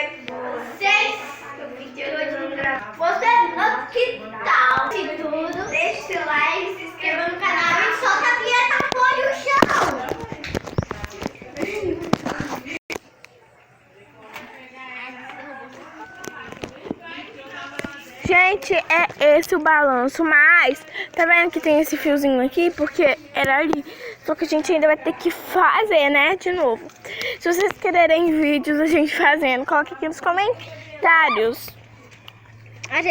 é vocês. O vídeo de hoje você no que tal? Se tudo, deixe seu like, se inscreva no canal e solta a vinheta fora o chão. Gente, é esse o balanço, mas tá vendo que tem esse fiozinho aqui? Porque era ali. Só que a gente ainda vai ter que fazer, né? De novo. Se vocês quererem vídeos da gente fazendo, coloque aqui nos comentários.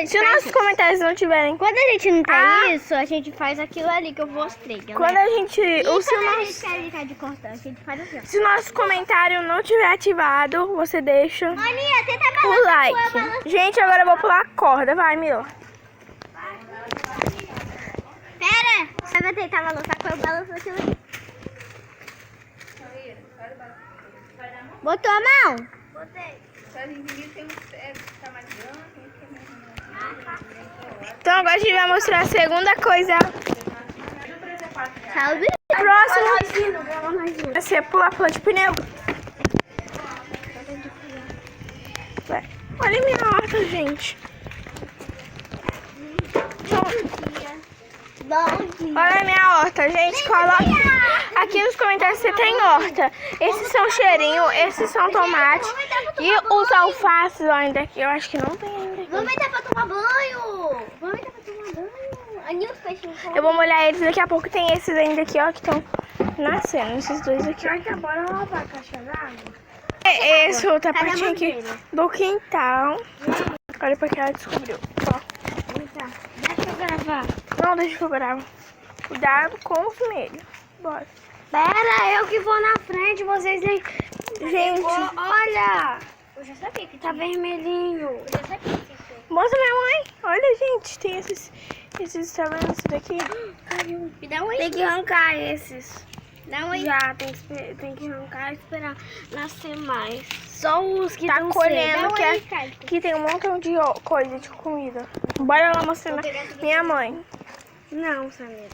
Se nossos comentários não tiverem... Quando a gente não tem isso, a gente faz aquilo ali que eu mostrei, galera. Quando a gente... Ou se, Quando a nosso, gente quer evitar de cortar, a gente faz assim, ó. se nosso comentário não tiver ativado, você deixa Aninha, tenta o balançar like. Gente, agora eu vou pular a corda. Vai, Milo. Pera, você vai tentar balançar com o balanço aquilo ali. Botou a mão? Botei. Então agora a gente vai mostrar a segunda coisa. Sabe? Próximo. Você pula de pneu. Vai. Olha minha horta, gente. Olha a minha horta, gente. Coloque aqui nos comentários se você tem horta. Esses são cheirinho, esses são tomate. E os alfaces ainda aqui. Eu acho que não tem ainda aqui. Vamos entrar pra tomar banho. Vamos entrar pra tomar banho. Aninha, os peixinhos. Eu vou molhar eles daqui a pouco. Tem esses ainda aqui, ó, que estão nascendo. Esses dois aqui. Bora lavar a caixa d'água. Esse outro partinho aqui do quintal. Olha pra que ela descobriu. Ó. Deixa eu gravar. Não, deixa que eu gravo. Cuidado com os vermelhos. Bora. Pera, eu que vou na frente, vocês nem... Gente, Olha! Eu já sabia que tá vermelhinho. Eu já sabia que foi. mostra minha mãe. Olha, gente, tem esses tá vendo esse daqui? Me dá um aí. Tem que arrancar esses. Dá um aí. Já, tem que arrancar e esperar nascer mais. Só os que Tá estão colhendo, que aí, Caio. aqui tem um montão de coisa de comida. Bora lá mostrar minha mãe. Não, Samira.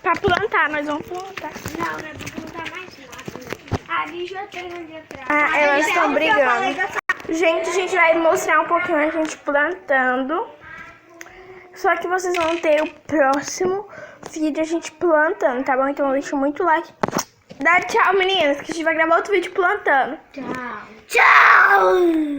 Pra plantar, nós vamos plantar. Não é porque não tá mais nada. Ali já tem ali atrás. Ah, elas estão brigando. Gente, a gente vai mostrar um pouquinho a gente plantando. Só que vocês vão ter o próximo vídeo a gente plantando, tá bom? Então deixa muito like. Dá tchau, meninas, que a gente vai gravar outro vídeo plantando. Tchau. Tchau!